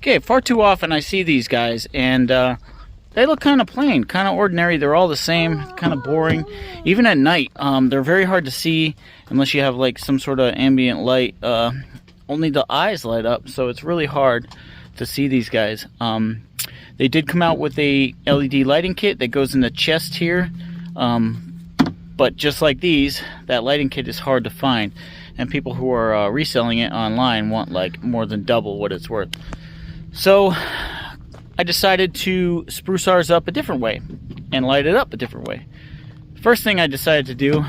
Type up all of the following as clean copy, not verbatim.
Okay, far too often I see these guys, and they look kind of plain, kind of ordinary. They're all the same, kind of boring. Even at night, they're very hard to see unless you have like some sort of ambient light. Only the eyes light up, so it's really hard to see these guys. They did come out with a LED lighting kit that goes in the chest here, but just like these, that lighting kit is hard to find, and people who are reselling it online want like more than double what it's worth. So I decided to spruce ours up a different way and light it up a different way. First thing I decided to do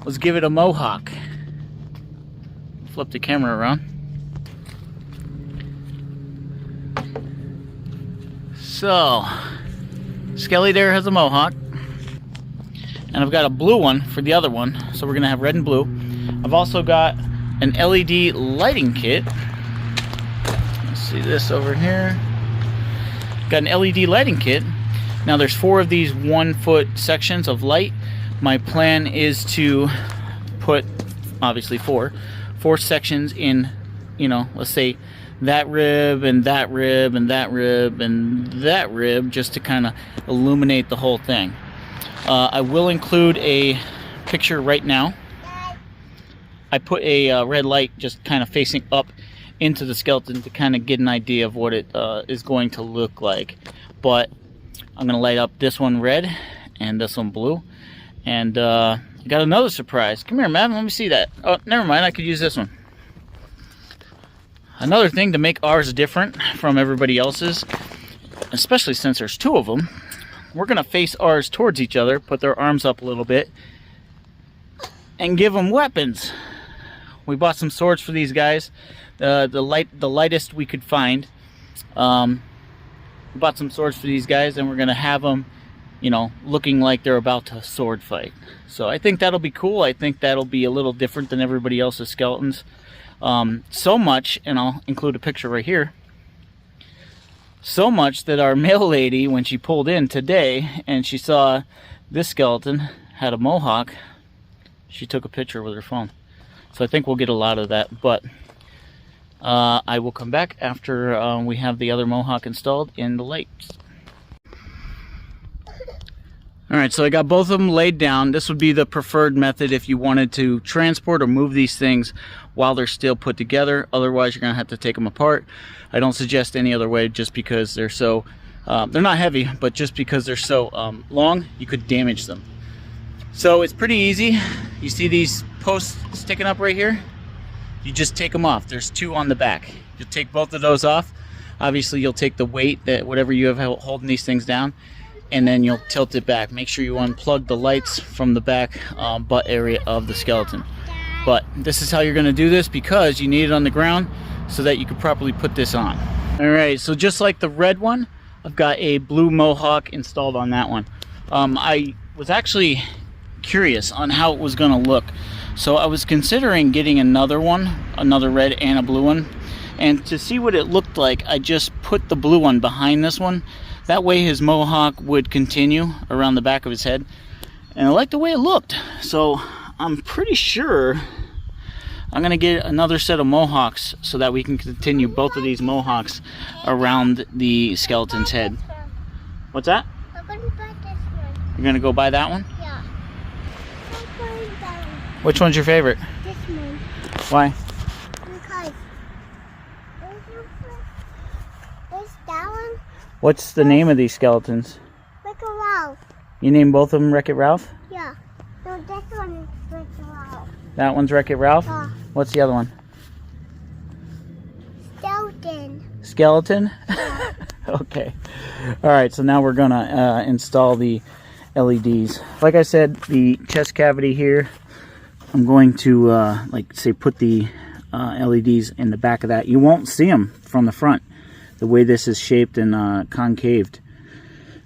was give it a mohawk. Flip the camera around. So, Skelly there has a mohawk, and I've got a blue one for the other one, so we're gonna have red and blue. I've also got an LED lighting kit. Let's see this over here. Got an LED lighting kit. Now there's 4 of these 1-foot sections of light. My plan is to put, obviously 4 sections in, you know, let's say that rib and that rib and that rib and that rib, just to kind of illuminate the whole thing. I will include a picture right now. I put a red light just kind of facing up into the skeleton to kind of get an idea of what it is going to look like. But I'm going to light up this one red and this one blue. And I got another surprise. Come here, man. Let me see that. Oh, never mind. I could use this one. Another thing to make ours different from everybody else's, especially since there's 2 of them, we're going to face ours towards each other, put their arms up a little bit, and give them weapons. We bought some swords for these guys, the lightest we could find. We bought some swords for these guys, and we're going to have them, you know, looking like they're about to sword fight. So I think that'll be cool. I think that'll be a little different than everybody else's skeletons. So much, and I'll include a picture right here, so much that our mail lady, when she pulled in today and she saw this skeleton had a mohawk, she took a picture with her phone. So I think we'll get a lot of that, but I will come back after we have the other mohawk installed in the lights. Alright, so I got both of them laid down. This would be the preferred method if you wanted to transport or move these things while they're still put together. Otherwise, you're going to have to take them apart. I don't suggest any other way, just because they're so, they're not heavy, but just because they're so long, you could damage them. So it's pretty easy. You see these posts sticking up right here? You just take them off. There's 2 on the back. You'll take both of those off. Obviously, you'll take the weight, that whatever you have holding these things down, and then you'll tilt it back. Make sure you unplug the lights from the back butt area of the skeleton. But this is how you're going to do this, because you need it on the ground so that you can properly put this on. Alright, so just like the red one, I've got a blue mohawk installed on that one. I was actually curious on how it was going to look, so I was considering getting another one, another red and a blue one, and to see what it looked like, I just put the blue one behind this one. That way his mohawk would continue around the back of his head, and I like the way it looked. So I'm pretty sure I'm gonna get another set of mohawks so that we can continue both of these mohawks around the skeleton's head. What's that? I'm gonna buy this one. You're gonna go buy that one? Yeah. I'm going that one. Which one's your favorite? This one. Why? Because there's that one. What's the name of these skeletons? Like a Ralph. You named both of them Wreck-It Ralph? Yeah. No, this one is like a Ralph. That one's Wreck-It Ralph? Yeah. What's the other one? Skeleton. Skeleton? Yeah. Okay. Alright, so now we're gonna install the LEDs. Like I said, the chest cavity here, I'm going to like say put the LEDs in the back of that. You won't see them from the front, the way this is shaped and concaved.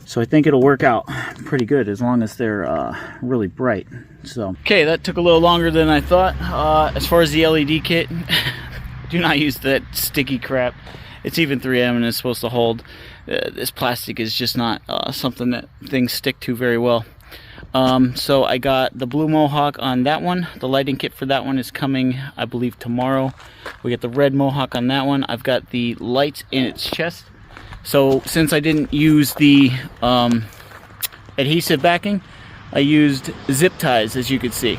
So I think it'll work out pretty good as long as they're really bright. So okay, that took a little longer than I thought. As far as the LED kit, do not use that sticky crap. It's even 3M and it's supposed to hold. This plastic is just not something that things stick to very well. So I got the blue mohawk on that one. The lighting kit for that one is coming, I believe, tomorrow. We got the red mohawk on that one. I've got the lights in its chest. So since I didn't use the adhesive backing, I used zip ties, as you can see.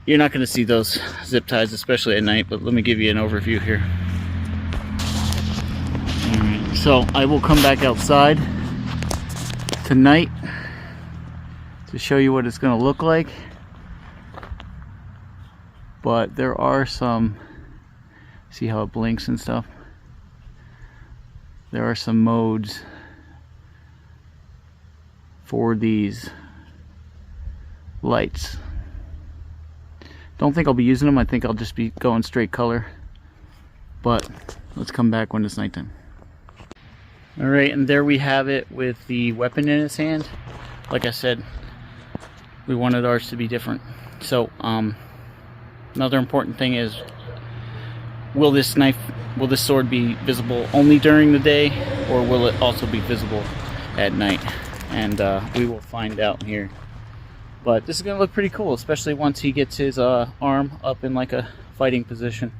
You're not going to see those zip ties, especially at night, but let me give you an overview here. Alright, so I will come back outside tonight to show you what it's going to look like. But there are some, see how it blinks and stuff? There are some modes for these lights. Don't think I'll be using them. I think I'll just be going straight color. But let's come back when it's nighttime. Alright, and there we have it with the weapon in its hand. Like I said, we wanted ours to be different. So, another important thing is, will this sword be visible only during the day, or will it also be visible at night? And we will find out here. But this is going to look pretty cool, especially once he gets his arm up in like a fighting position.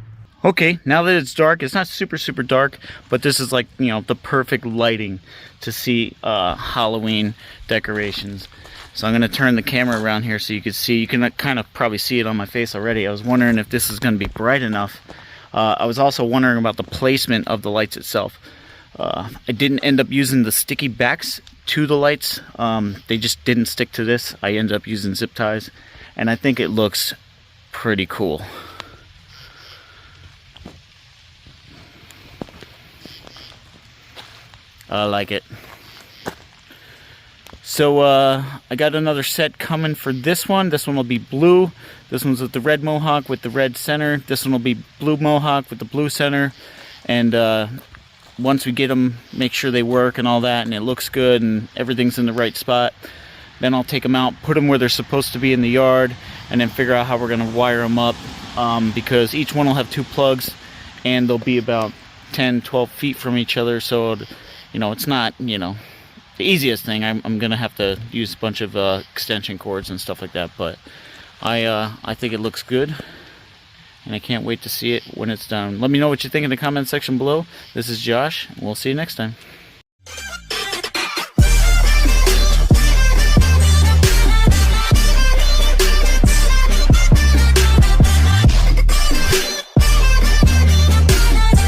Okay, now that it's dark, it's not super dark, but this is like, you know, the perfect lighting to see Halloween decorations. So I'm going to turn the camera around here so you can see. You can kind of probably see it on my face already. I was wondering if this is going to be bright enough. I was also wondering about the placement of the lights itself. I didn't end up using the sticky backs to the lights. They just didn't stick to this. I ended up using zip ties, and I think it looks pretty cool. I like it. So I got another set coming for this one. This one will be blue. This one's with the red mohawk with the red center. This one will be blue mohawk with the blue center. And once we get them, make sure they work and all that, and it looks good and everything's in the right spot, then I'll take them out, put them where they're supposed to be in the yard, and then figure out how we're going to wire them up, because each one will have 2 plugs, and they'll be about 10-12 feet from each other. So, you know, it's not, you know, the easiest thing. I'm going to have to use a bunch of extension cords and stuff like that, but I think it looks good. And I can't wait to see it when it's done. Let me know what you think in the comment section below. This is Josh, and we'll see you next time.